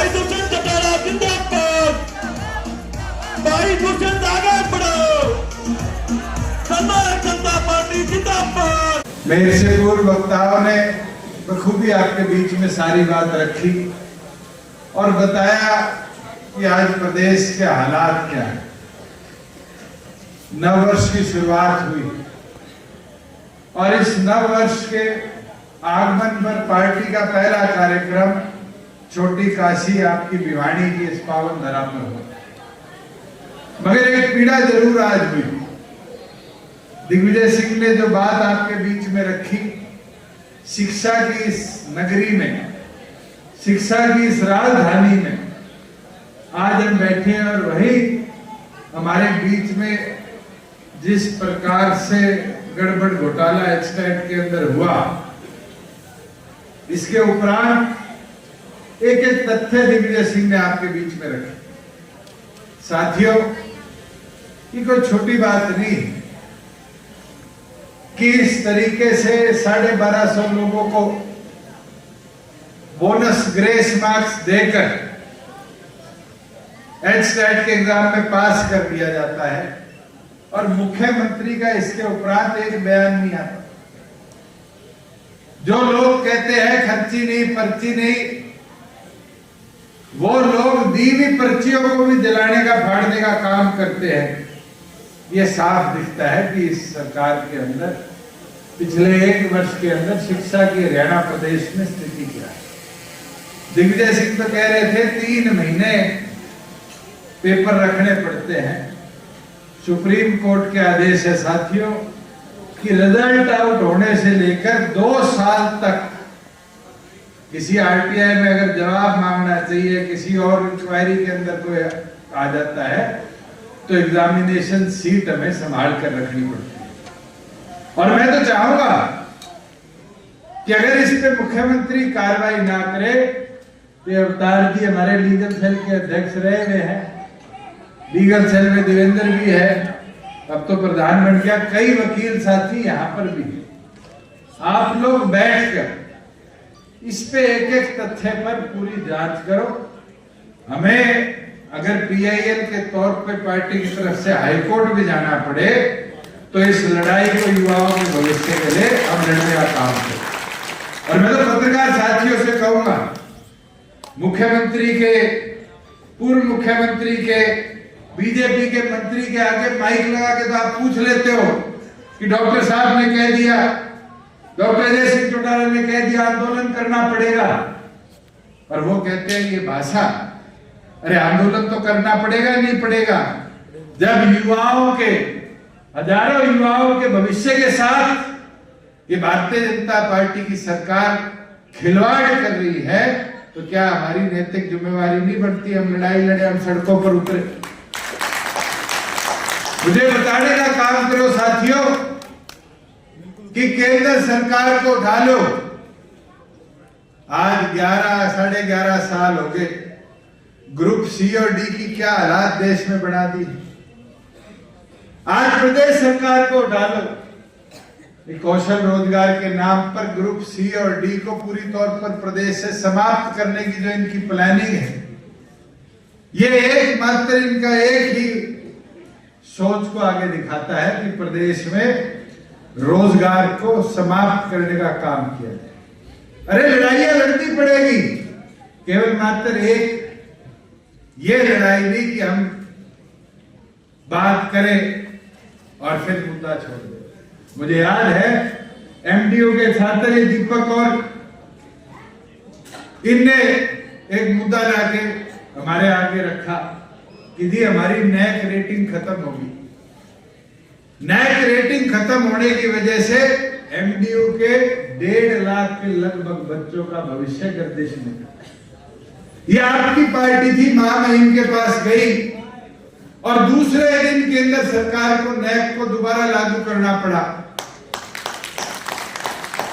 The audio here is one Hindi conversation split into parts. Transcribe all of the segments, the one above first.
भाई दुष्यंत चौटाला जिंदाबाद, भाई दुष्यंत आगे बढ़ो, जनता पार्टी जिंदाबाद। मेरे से पूर्व वक्ताओं ने बखूबी आपके बीच में सारी बात रखी और बताया कि आज प्रदेश के हालात क्या है। नव वर्ष की शुरुआत हुई और इस नव वर्ष के आगमन पर पार्टी का पहला कार्यक्रम छोटी काशी आपकी भिवानी की इस पावन धरा पर हुआ। मगर एक पीड़ा जरूर आज हुई। दिग्विजय सिंह ने जो बात आपके बीच में रखी, शिक्षा की इस नगरी में, शिक्षा की इस राजधानी में आज हम बैठे हैं और वही हमारे बीच में जिस प्रकार से गड़बड़ घोटाला एचटेट के अंदर हुआ, इसके उपरांत एक एक तथ्य दिग्विजय सिंह ने आपके बीच में रखे। साथियों, ये कोई छोटी बात नहीं है कि इस तरीके से 1250 लोगों को बोनस ग्रेस मार्क्स देकर एचटेट के एग्जाम में पास कर दिया जाता है और मुख्यमंत्री का इसके उपरांत एक बयान नहीं आता। जो लोग कहते हैं खर्ची नहीं पर्ची नहीं, वो लोग दी हुई पर्चियों को भी जलाने का फाड़ने का काम करते हैं। ये साफ दिखता है कि इस सरकार के अंदर पिछले 1 वर्ष के अंदर शिक्षा की हरियाणा प्रदेश में स्थिति क्या है। दिग्विजय सिंह तो कह रहे थे 3 महीने पेपर रखने पड़ते हैं। सुप्रीम कोर्ट के आदेश है साथियों कि रिजल्ट आउट होने से लेकर 2 साल तक किसी आरटीआई में अगर जवाब मांगना चाहिए, किसी और इंक्वायरी के अंदर कोई आ जाता है तो एग्जामिनेशन सीट हमें संभाल कर रखनी पड़ती है। और मैं तो चाहूंगा कि अगर इस पे मुख्यमंत्री कार्रवाई ना करे तो अवतार जी हमारे लीगल सेल के अध्यक्ष रहे हुए हैं, लीगल सेल में देवेंद्र भी है, अब तो प्रधान बन गया, कई वकील साथी यहाँ पर भी है। आप लोग बैठकर इस पे एक एक तथ्य पर पूरी जांच करो। हमें अगर पीआईएल के तौर पे पार्टी की तरफ से हाईकोर्ट भी जाना पड़े तो इस लड़ाई को युवाओं के भविष्य के लिए हम लड़ने का काम करें। और मैं तो पत्रकार साथियों से कहूंगा, मुख्यमंत्री के, पूर्व मुख्यमंत्री के, बीजेपी के मंत्री के आगे माइक लगा के तो आप पूछ लेते हो कि डॉक्टर साहब ने कह दिया, डॉक्टर अजय सिंह चौटाला ने कह दिया आंदोलन करना पड़ेगा, और वो कहते हैं ये भाषा। अरे आंदोलन तो करना पड़ेगा नहीं पड़ेगा जब युवाओं के, हजारों युवाओं के भविष्य के साथ ये भारतीय जनता पार्टी की सरकार खिलवाड़ कर रही है, तो क्या हमारी नैतिक जिम्मेवारी नहीं बनती हम लड़ाई लड़े, हम सड़कों पर उतरे? मुझे बताने का काम करो साथियों कि केंद्र सरकार को उठा लो। आज 11 साढ़े 11 साल हो गए, ग्रुप सी और डी की क्या हालात देश में बना दी। आज प्रदेश सरकार को उठा लो। कौशल रोजगार के नाम पर ग्रुप सी और डी को पूरी तौर पर प्रदेश से समाप्त करने की जो इनकी प्लानिंग है, ये एकमात्र इनका एक ही सोच को आगे दिखाता है कि प्रदेश में रोजगार को समाप्त करने का काम किया जाए। अरे लड़ाइयां लड़नी पड़ेगी, केवल मात्र एक ये लड़ाई नहीं कि हम बात करें और फिर मुद्दा छोड़ दें। मुझे याद है एमडीओ के छात्र दीपक और इनने एक मुद्दा लाके हमारे आगे रखा कि जी हमारी नैक रेटिंग खत्म होगी। नैक रेटिंग खत्म होने की वजह से एमडीओ के 1.5 लाख के लगभग बच्चों का भविष्य गर्दिश में। ये आपकी पार्टी थी, महामहिम के पास गई और दूसरे दिन केंद्र सरकार को नैक को दोबारा लागू करना पड़ा।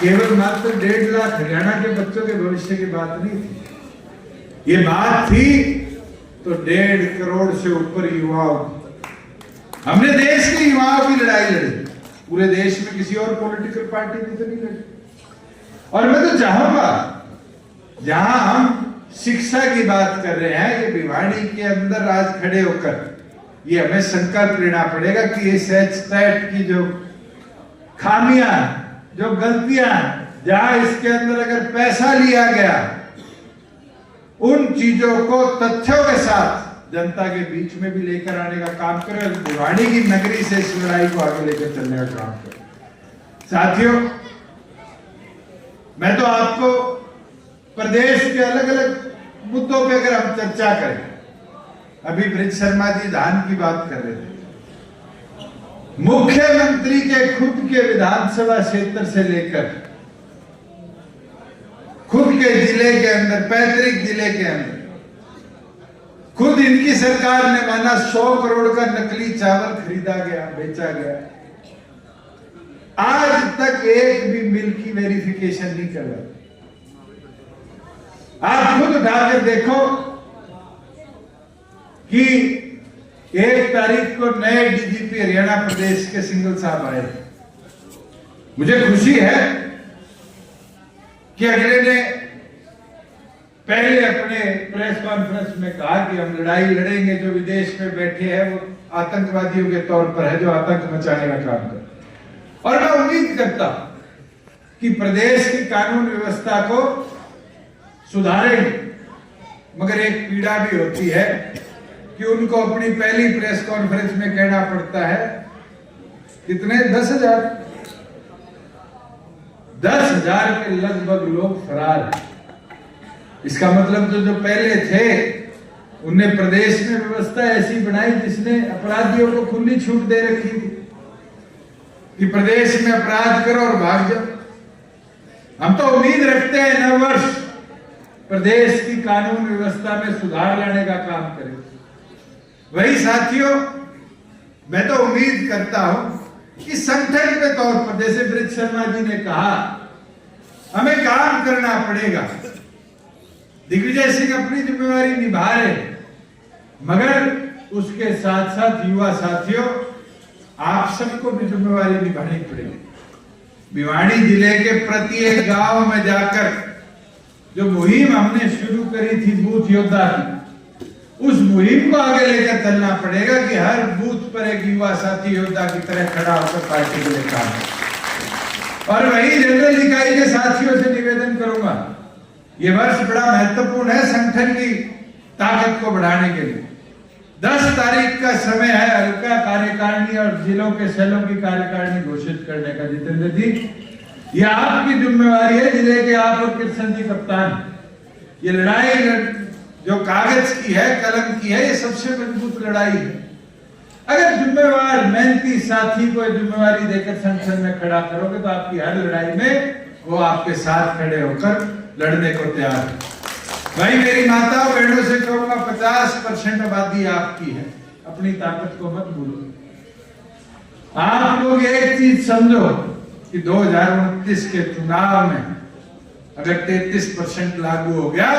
केवल मात्र 1.5 लाख हरियाणा के बच्चों के भविष्य की बात नहीं थी, ये बात थी तो 1.5 करोड़ से ऊपर युवाओं। हमने देश के युवाओं की लड़ाई लड़ी, पूरे देश में किसी और पॉलिटिकल पार्टी की तो नहीं लड़ी। और मैं तो चाहूंगा जहां हम शिक्षा की बात कर रहे हैं, ये भिवाड़ी के अंदर आज खड़े होकर ये हमें संकल्प लेना पड़ेगा कि ये सेट की जो खामियां, जो गलतियां, जहां इसके अंदर अगर पैसा लिया गया, उन चीजों को तथ्यों के साथ जनता के बीच में भी लेकर आने का काम करें। भिवाड़ी की नगरी से इस लड़ाई को आगे लेकर चलने का काम करें। साथियों, मैं तो आपको प्रदेश के अलग अलग मुद्दों पे अगर हम चर्चा करें, अभी ब्रिज शर्मा जी धान की बात कर रहे थे, मुख्यमंत्री के खुद के विधानसभा क्षेत्र से लेकर खुद के जिले के अंदर, पैतृक जिले के अंदर, खुद इनकी सरकार ने माना 100 करोड़ का नकली चावल खरीदा गया, बेचा गया। आज तक एक भी मिल की वेरिफिकेशन नहीं कर रहा। आप खुद उठाकर देखो कि 1 तारीख को नए डीजीपी हरियाणा प्रदेश के सिंघल साहब आए। मुझे खुशी है कि अगले ने पहले अपने प्रेस कॉन्फ्रेंस में कहा कि हम लड़ाई लड़ेंगे, जो विदेश में बैठे हैं वो आतंकवादियों के तौर पर है, जो आतंक मचाने का काम कर। और मैं उम्मीद करता कि प्रदेश की कानून व्यवस्था को सुधारेंगे, मगर एक पीड़ा भी होती है कि उनको अपनी पहली प्रेस कॉन्फ्रेंस में कहना पड़ता है कितने 10,000 के लगभग लोग फरार हैं। इसका मतलब जो पहले थे उनने प्रदेश में व्यवस्था ऐसी बनाई जिसने अपराधियों को खुली छूट दे रखी थी कि प्रदेश में अपराध करो और भाग जाओ। हम तो उम्मीद रखते हैं नववर्ष प्रदेश की कानून व्यवस्था में सुधार लाने का काम करें। वही साथियों, मैं तो उम्मीद करता हूं कि संगठन के तौर पर, जैसे ब्रिज शर्मा जी ने कहा, हमें काम करना पड़ेगा। दिग्विजय सिंह अपनी जिम्मेवारी निभा रहे, मगर उसके साथ साथ युवा साथियों, आप सबको भी जिम्मेवारी निभानी पड़ेगी। भिवाड़ी जिले के प्रत्येक गांव में जाकर जो मुहिम हमने शुरू करी थी बूथ योद्धा की, उस मुहिम को आगे लेकर चलना पड़ेगा कि हर बूथ पर एक युवा साथी योद्धा की तरह खड़ा होकर पार्टी के लिए काम। और वही जनरल इकाई के साथियों से निवेदन करूंगा, ये वर्ष बड़ा महत्वपूर्ण है संगठन की ताकत को बढ़ाने के लिए। 10 तारीख का समय है हल्का कार्यकारिणी और जिलों के सेलों की कार्यकारिणी घोषित करने का। जितेंद्र जी, ये आपकी जिम्मेवारी है, जिले के आप और कृष्ण जी कप्तान। ये लड़ाई जो कागज की है, कलम की है, ये सबसे मजबूत लड़ाई है। अगर जिम्मेवार मेहनती साथी को जिम्मेवारी देकर संगठन में खड़ा करोगे तो आपकी हर लड़ाई में वो आपके साथ खड़े होकर लड़ने को तैयार है। भाई, मेरी माताओं बहनों से कहूंगा, 50% आबादी आपकी है, अपनी ताकत को मत भूलो। आप लोग एक चीज समझो कि 2029 के चुनाव में अगर 33% लागू हो गया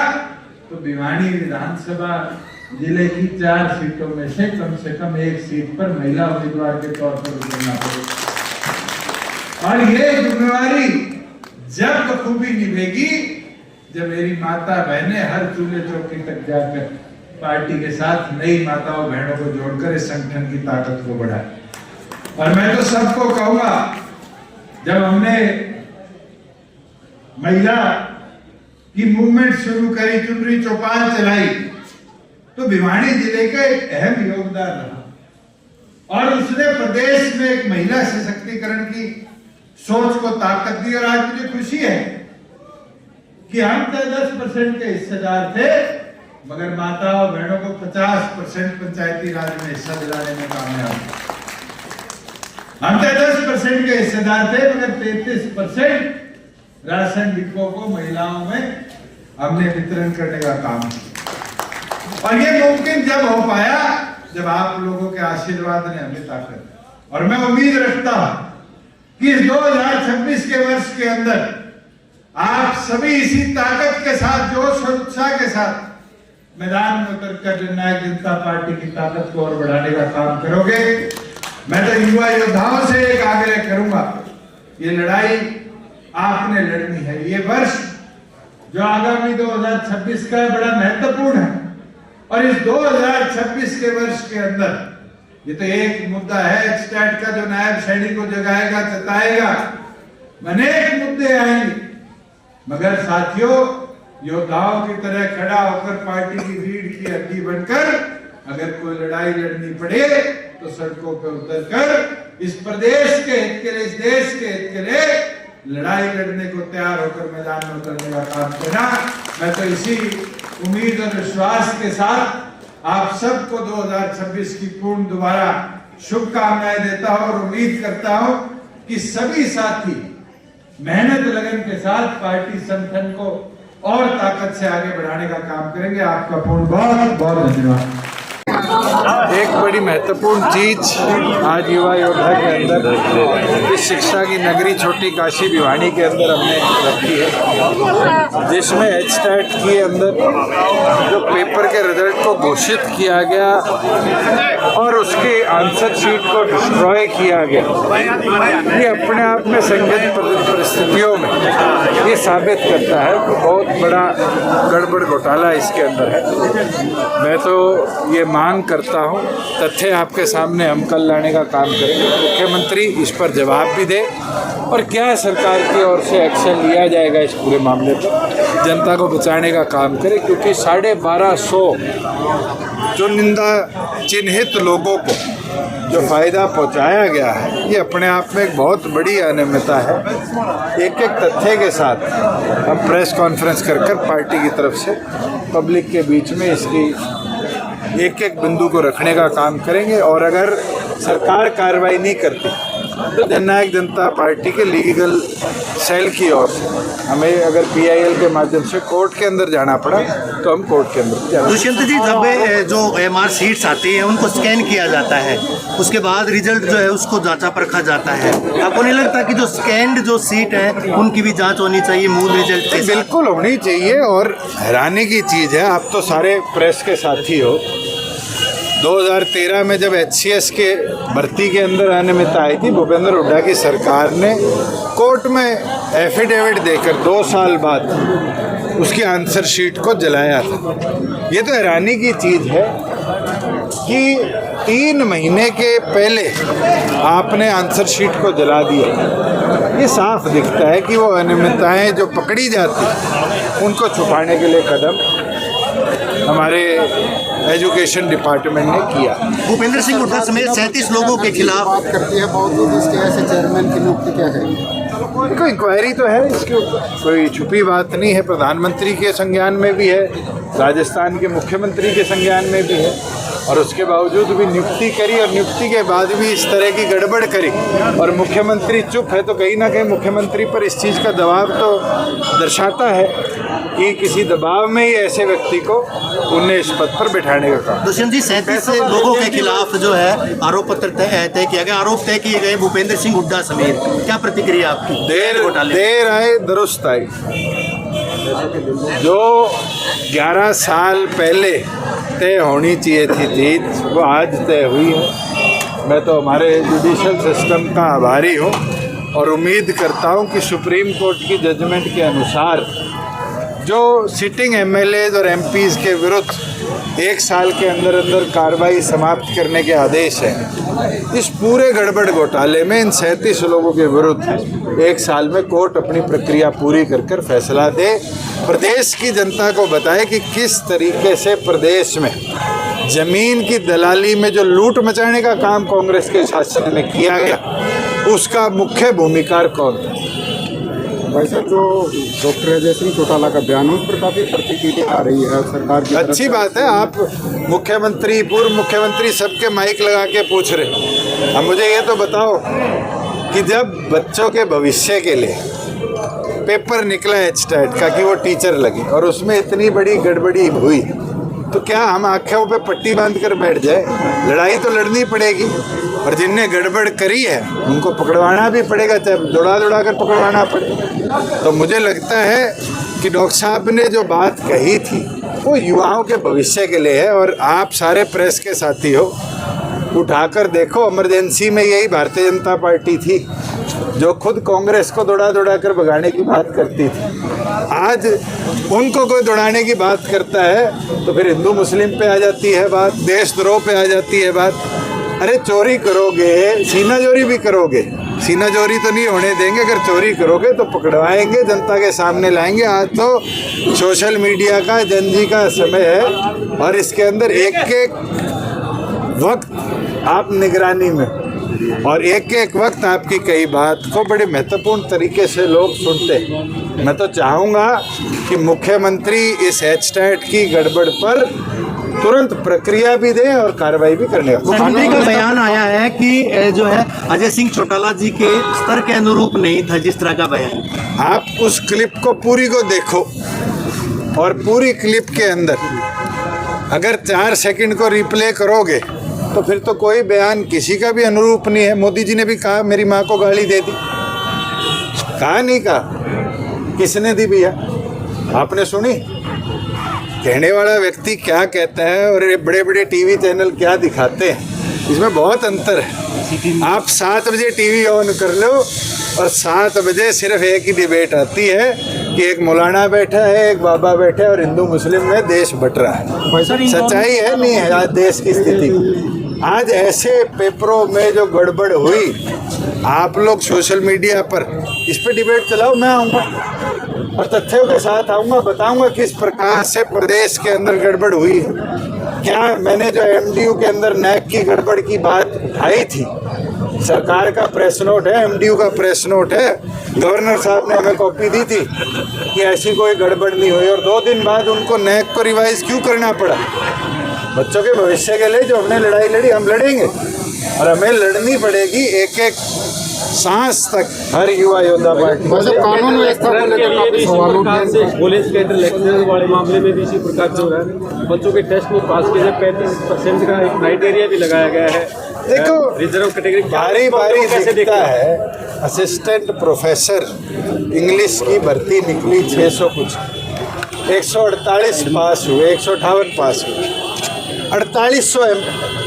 तो भिवाड़ी विधानसभा जिले की 4 सीटों में से कम 1 सीट पर महिला उम्मीदवार के तौर पर उतरना पड़ेगा। और ये जिम्मेवारी जब बखूबी निभेगी जब मेरी माता बहनें हर चूल्हे चौकी तक जाकर पार्टी के साथ नई माताओं बहनों को जोड़कर इस संगठन की ताकत को बढ़ाए। और मैं तो सबको कहूंगा, जब हमने महिला की मूवमेंट शुरू करी, चुनरी चौपाल चलाई, तो भिवाड़ी जिले का एक अहम योगदान रहा और उसने प्रदेश में एक महिला सशक्तिकरण की सोच को ताकत दी। और आज मुझे खुशी है कि हम तो 10% के हिस्सेदार थे, मगर माताओं बहनों को 50% पंचायती राज में हिस्सा दिलाने में कामयाब। हम तो 10% के हिस्सेदार थे, मगर 33% राशन डिपो को महिलाओं में हमने वितरण करने का काम किया। और ये मुमकिन जब हो पाया जब आप लोगों के आशीर्वाद ने हमें ताकत। और मैं उम्मीद रखता हूं कि इस 2026 के वर्ष के अंदर आप सभी इसी ताकत के साथ, जोश और उत्साह के साथ मैदान में उतरकर जननायक जनता पार्टी की ताकत को और बढ़ाने का काम करोगे। मैं तो युवा योद्धाओं से एक आग्रह करूंगा, ये लड़ाई आपने लड़नी है। ये वर्ष जो आगामी 2026 का है बड़ा महत्वपूर्ण है। और इस 2026 के वर्ष के अंदर ये तो एक मुद्दा है एचस्टैट का, जो नायब सैनिक को जगाएगा, चताएगा, अनेक मुद्दे आएंगे। मगर साथियों, योद्धाओं की तरह खड़ा होकर पार्टी की रीढ़ की हड्डी बनकर अगर कोई लड़ाई लड़नी पड़े तो सड़कों पर उतरकर इस प्रदेश के हित के लिए, इस देश के हित के लिए लड़ाई लड़ने को तैयार होकर मैदान में उतरने का काम करना। मैं तो इसी उम्मीद और विश्वास के साथ आप सबको 2026 की पूर्ण दोबारा शुभकामनाएं देता हूं और उम्मीद करता हूं कि सभी साथी मेहनत लगन के साथ पार्टी संगठन को और ताकत से आगे बढ़ाने का काम करेंगे। आपका पूर्ण बहुत बहुत धन्यवाद। एक बड़ी महत्वपूर्ण चीज आज युवा योद्धा के अंदर इस शिक्षा की नगरी छोटी काशी भिवानी के अंदर हमने रखी है, जिसमें एचस्टैट के अंदर जो पेपर के रिजल्ट को घोषित किया गया और उसके आंसर शीट को डिस्ट्रॉय किया गया, ये अपने आप में संदिग्ध परिस्थितियों में ये साबित करता है कि बहुत बड़ा गड़बड़ घोटाला इसके अंदर है। मैं तो ये मांग करता हूं, तथ्य आपके सामने हम कल लाने का काम करेंगे। मुख्यमंत्री इस पर जवाब भी दे और क्या सरकार की ओर से एक्शन लिया जाएगा इस पूरे मामले पर, जनता को बचाने का काम करे। क्योंकि 1250 जो निंदा चिन्हित लोगों को जो फायदा पहुंचाया गया है, ये अपने आप में एक बहुत बड़ी अनियमितता है। एक एक तथ्य के साथ हम प्रेस कॉन्फ्रेंस कर पार्टी की तरफ से पब्लिक के बीच में इसकी एक एक बिंदु को रखने का काम करेंगे। और अगर सरकार कार्रवाई नहीं करती तो जननायक जनता पार्टी के लीगल सेल की ओर से हमें अगर पीआईएल के माध्यम से कोर्ट के अंदर जाना पड़ा तो हम कोर्ट के अंदर जाएंगे। दुष्यंत जी, जब जो एमआर सीट्स आती हैं उनको स्कैन किया जाता है, उसके बाद रिजल्ट जो है उसको जांचा परखा जाता है। आपको नहीं लगता कि जो स्कैन्ड जो सीट है उनकी भी जांच होनी चाहिए मूल रिजल्ट के? बिल्कुल होनी चाहिए। और हैरानी की चीज़ है, आप तो सारे प्रेस के साथी हो, 2013 में जब एचसीएस के भर्ती के अंदर अनियमितता आई थी, भूपेंद्र हुड्डा की सरकार ने कोर्ट में एफिडेविट देकर 2 साल बाद उसकी आंसर शीट को जलाया था। ये तो हैरानी की चीज़ है कि 3 महीने के पहले आपने आंसर शीट को जला दिया। ये साफ दिखता है कि वो अनियमितताएं जो पकड़ी जाती उनको छुपाने के लिए कदम हमारे एजुकेशन डिपार्टमेंट ने किया। भूपेंद्र सिंह हुड्डा समेत 37 लोगों के खिलाफ बात करती है, बावजूद इसके ऐसे चेयरमैन की नियुक्ति क्या है? देखो, इंक्वायरी तो है इसके ऊपर, कोई छुपी बात नहीं है। प्रधानमंत्री के संज्ञान में भी है, राजस्थान के मुख्यमंत्री के संज्ञान में भी है, और उसके बावजूद भी नियुक्ति करी और नियुक्ति के बाद भी इस तरह की गड़बड़ करी और मुख्यमंत्री चुप है, तो कहीं ना कहीं मुख्यमंत्री पर इस चीज़ का दबाव तो दर्शाता है कि किसी दबाव में ही ऐसे व्यक्ति को उन्हें इस पद पर बैठाने का काम। दुष्यंत जी, 37 लोगों के खिलाफ जो है आरोप पत्र तय किया गया, आरोप तय किए गए भूपेंद्र सिंह हुड्डा समेत, क्या प्रतिक्रिया आपकी? देर आए दुरुस्त आई। जो 11 साल पहले तय होनी चाहिए थी जीत, वो आज तय हुई है। मैं तो हमारे जुडिशल सिस्टम का आभारी हूँ और उम्मीद करता हूँ कि सुप्रीम कोर्ट की जजमेंट के अनुसार जो सिटिंग एमएलएज और एमपीज़ के विरुद्ध 1 साल के अंदर अंदर कार्रवाई समाप्त करने के आदेश हैं, इस पूरे गड़बड़ घोटाले में इन 37 लोगों के विरुद्ध 1 साल में कोर्ट अपनी प्रक्रिया पूरी कर फैसला दे, प्रदेश की जनता को बताए कि किस तरीके से प्रदेश में जमीन की दलाली में जो लूट मचाने का काम कांग्रेस के शासन में किया गया, उसका मुख्य भूमिकार कौन था। भाई साहब, जो डॉक्टर अजय सिंह चौटाला का बयान उस पर काफ़ी प्रतिक्रिया आ रही है सरकार की। अच्छी बात है, आप मुख्यमंत्री, पूर्व मुख्यमंत्री सबके माइक लगा के पूछ रहे। अब मुझे ये तो बताओ कि जब बच्चों के भविष्य के लिए पेपर निकला एचस्टैट का कि वो टीचर लगे और उसमें इतनी बड़ी गड़बड़ी हुई, तो क्या हम आँखों पे पट्टी बांध कर बैठ जाए? लड़ाई तो लड़नी पड़ेगी और जिनने गड़बड़ करी है उनको पकड़वाना भी पड़ेगा, चाहे दौड़ा कर पकड़वाना पड़े। तो मुझे लगता है कि डॉक्टर साहब ने जो बात कही थी वो युवाओं के भविष्य के लिए है। और आप सारे प्रेस के साथी हो, उठाकर देखो, इमरजेंसी में यही भारतीय जनता पार्टी थी जो खुद कांग्रेस को दौड़ा कर भगाने की बात करती थी, आज उनको कोई दौड़ाने की बात करता है तो फिर हिंदू मुस्लिम पे आ जाती है बात, देशद्रोह पे आ जाती है बात। अरे चोरी करोगे, सीना चोरी भी करोगे, सीना चोरी तो नहीं होने देंगे, अगर चोरी करोगे तो पकड़वाएंगे, जनता के सामने लाएंगे। आज तो सोशल मीडिया का जनजी का समय है और इसके अंदर एक एक वक्त आप निगरानी में और एक एक वक्त आपकी कई बात को बड़े महत्वपूर्ण तरीके से लोग सुनते हैं। मैं तो चाहूँगा कि मुख्यमंत्री इस एचटेट की गड़बड़ पर तुरंत प्रक्रिया भी दें और कार्रवाई भी करने का। मुख्यमंत्री का बयान आया है कि जो है अजय सिंह चौटाला जी के स्तर के अनुरूप नहीं था जिस तरह का बयान। आप उस क्लिप को पूरी को देखो और पूरी क्लिप के अंदर अगर 4 सेकंड को रिप्ले करोगे तो फिर तो कोई बयान किसी का भी अनुरूप नहीं है। मोदी जी ने भी कहा मेरी माँ को गाली दे दी, कहा नहीं कहा, किसने दी भैया, आपने सुनी? कहने वाला व्यक्ति क्या कहता है और ये बड़े बड़े टीवी चैनल क्या दिखाते हैं, इसमें बहुत अंतर है। आप 7 बजे टीवी ऑन कर लो और 7 बजे सिर्फ एक ही डिबेट आती है कि एक मौलाना बैठा है, एक बाबा बैठा है और हिंदू मुस्लिम में देश बट रहा है। सच्चाई है नहीं है आज देश की स्थिति। आज ऐसे पेपरों में जो गड़बड़ हुई, आप लोग सोशल मीडिया पर इस पे डिबेट चलाओ, मैं आऊँगा और तथ्यों के साथ आऊँगा, बताऊँगा किस प्रकार से प्रदेश के अंदर गड़बड़ हुई है। क्या मैंने जो एमडीयू के अंदर नैक की गड़बड़ की बात उठाई थी, सरकार का प्रेस नोट है, एमडीयू का प्रेस नोट है, गवर्नर साहब ने हमें कॉपी दी थी कि ऐसी कोई गड़बड़ नहीं हुई और 2 दिन बाद उनको नैक को रिवाइज क्यों करना पड़ा? बच्चों के भविष्य के लिए जो हमने लड़ाई लड़ी हम लड़ेंगे और हमें लड़नी पड़ेगी एक एक सांस तक हर युवा योद्धा पार्टी। कानून व्यवस्था को लेकर काफी सवाल उठे हैं। पुलिस के इलेक्शन वाले मामले में भी इसी प्रकार से हो रहा है। बच्चों के टेस्ट में पास किए 35% का एक क्राइटेरिया भी लगाया गया है। देखो रिजर्व कैटेगरी बारी बारी दिखता है। असिस्टेंट प्रोफेसर इंग्लिश की भर्ती निकली 600 कुछ, 148 पास हुए, 158 पास हुए, 4800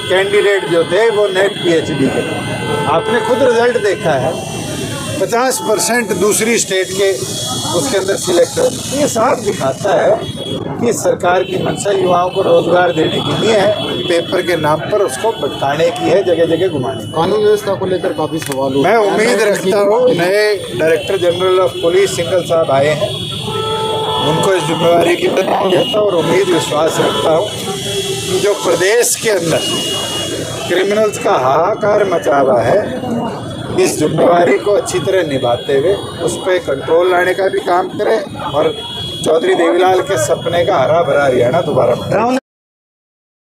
कैंडिडेट जो थे वो नेट पीएचडी के। आपने खुद रिजल्ट देखा है, 50% दूसरी स्टेट के उसके अंदर सिलेक्ट हो। ये साफ दिखाता है कि सरकार की मंशा युवाओं को रोजगार देने की नहीं है, पेपर के नाम पर उसको भटकाने की है, जगह जगह घुमाने की। कानून व्यवस्था को लेकर काफी सवाल मैं उम्मीद रखता हूँ नए director general of police Singhal साहब आए हैं, उनको इस जिम्मेवारी की देता और उम्मीद विश्वास रखता हूँ कि जो प्रदेश के अंदर क्रिमिनल्स का हाहाकार मचा हुआ है, इस जिम्मेवारी को अच्छी तरह निभाते हुए उस पर कंट्रोल लाने का भी काम करें और चौधरी देवीलाल के सपने का हरा भरा हरियाणा दोबारा